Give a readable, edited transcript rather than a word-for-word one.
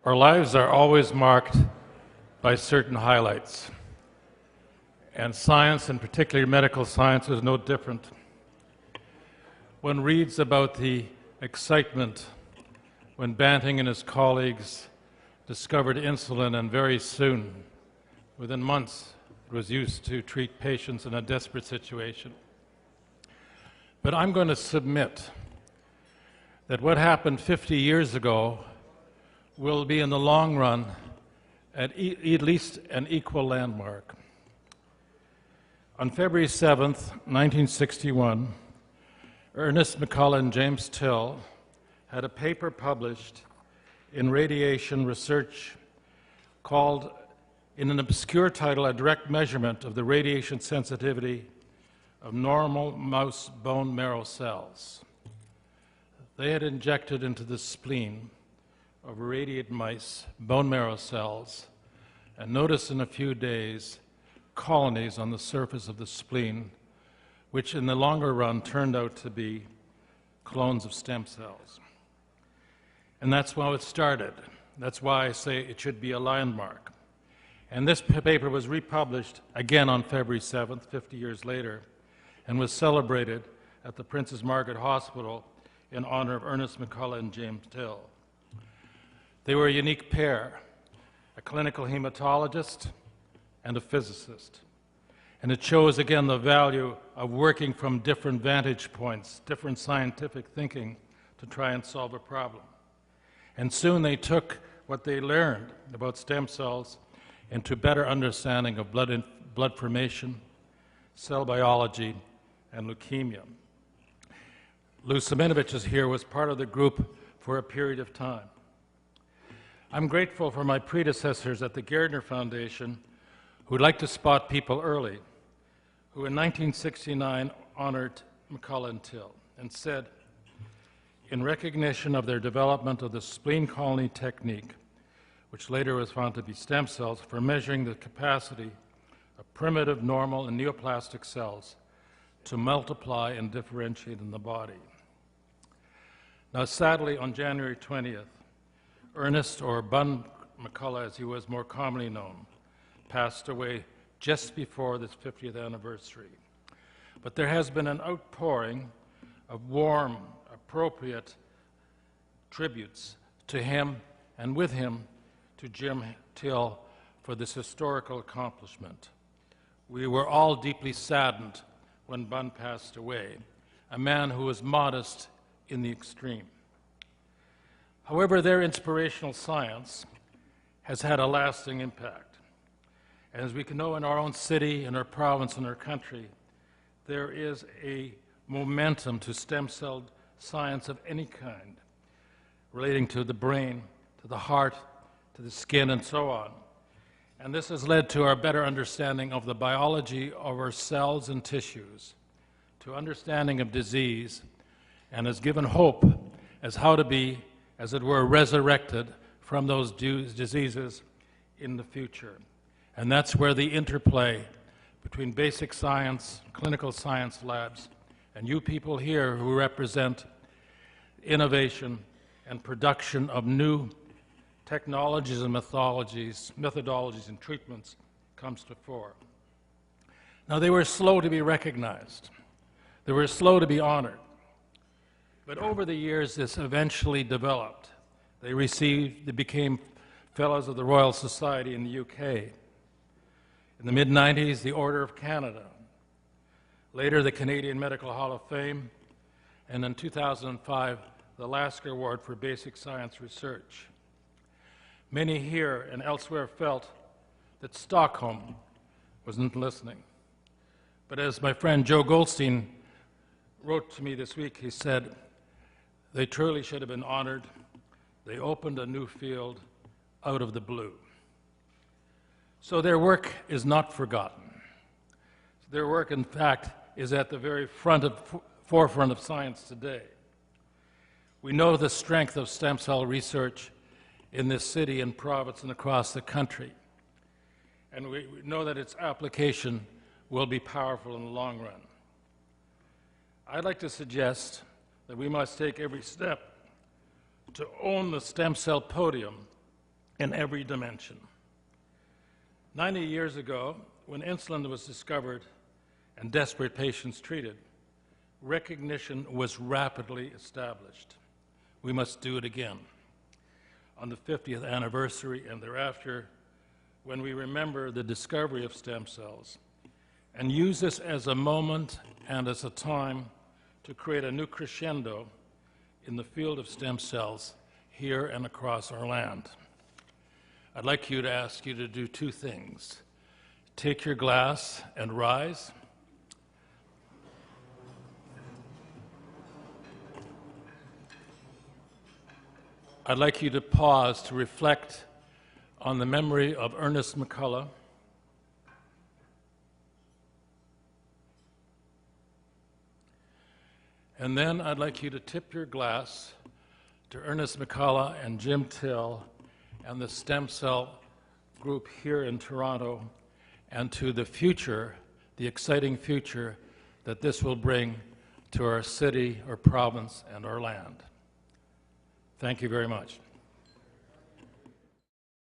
Our lives are always marked by certain highlights, and science, and particularly medical science, is no different. One reads about the excitement when Banting and his colleagues discovered insulin, and very soon, within months, it was used to treat patients in a desperate situation. But I'm going to submit that what happened 50 years ago will be in the long run at least an equal landmark. On February 7th, 1961, Ernest McCulloch and James Till had a paper published in Radiation Research called, in an obscure title, A Direct Measurement of the Radiation Sensitivity of Normal Mouse Bone Marrow Cells. They had injected into the spleen of irradiated mice bone marrow cells and noticed in a few days colonies on the surface of the spleen, which in the longer run turned out to be clones of stem cells. And that's how it started. That's why I say it should be a landmark. And this paper was republished again on February 7th, 50 years later, and was celebrated at the Princess Margaret Hospital in honor of Ernest McCulloch and James Till. They were a unique pair, a clinical hematologist and a physicist. And it shows again the value of working from different vantage points, different scientific thinking to try and solve a problem. And soon they took what they learned about stem cells into better understanding of blood formation, cell biology, and leukemia. Lou Siminovich is here, was part of the group for a period of time. I'm grateful for my predecessors at the Gairdner Foundation who'd like to spot people early, who in 1969 honored McCulloch and Till and said, in recognition of their development of the spleen colony technique, which later was found to be stem cells, for measuring the capacity of primitive, normal, and neoplastic cells to multiply and differentiate in the body. Now, sadly, on January 20th, Ernest, or Bun McCulloch, as he was more commonly known, passed away just before this 50th anniversary. But there has been an outpouring of warm, appropriate tributes to him and with him to Jim Till for this historical accomplishment. We were all deeply saddened when Bun passed away, a man who was modest in the extreme. However, their inspirational science has had a lasting impact. And as we can know in our own city, in our province, in our country, there is a momentum to stem cell science of any kind, relating to the brain, to the heart, to the skin, and so on. And this has led to our better understanding of the biology of our cells and tissues, to understanding of disease, and has given hope as how to be, as it were, resurrected from those diseases in the future. And that's where the interplay between basic science, clinical science labs, and you people here who represent innovation and production of new technologies and methodologies and treatments comes to fore. Now, they were slow to be recognized. They were slow to be honored. But over the years, this eventually developed. They became Fellows of the Royal Society in the UK. In the mid-90s, the Order of Canada. Later, the Canadian Medical Hall of Fame. And in 2005, the Lasker Award for Basic Science Research. Many here and elsewhere felt that Stockholm wasn't listening. But as my friend Joe Goldstein wrote to me this week, he said, they truly should have been honored. They opened a new field out of the blue. So their work is not forgotten. Their work, in fact, is at the very forefront of science today. We know the strength of stem cell research in this city and province and across the country. And we know that its application will be powerful in the long run. I'd like to suggest that we must take every step to own the stem cell podium in every dimension. 90 years ago, when insulin was discovered and desperate patients treated, recognition was rapidly established. We must do it again. On the 50th anniversary and thereafter, when we remember the discovery of stem cells, and use this as a moment and as a time to create a new crescendo in the field of stem cells here and across our land. I'd like to ask you to do two things. Take your glass and rise. I'd like you to pause to reflect on the memory of Ernest McCulloch. And then I'd like you to tip your glass to Ernest McCulloch and Jim Till and the stem cell group here in Toronto, and to the future, the exciting future that this will bring to our city, our province, and our land. Thank you very much.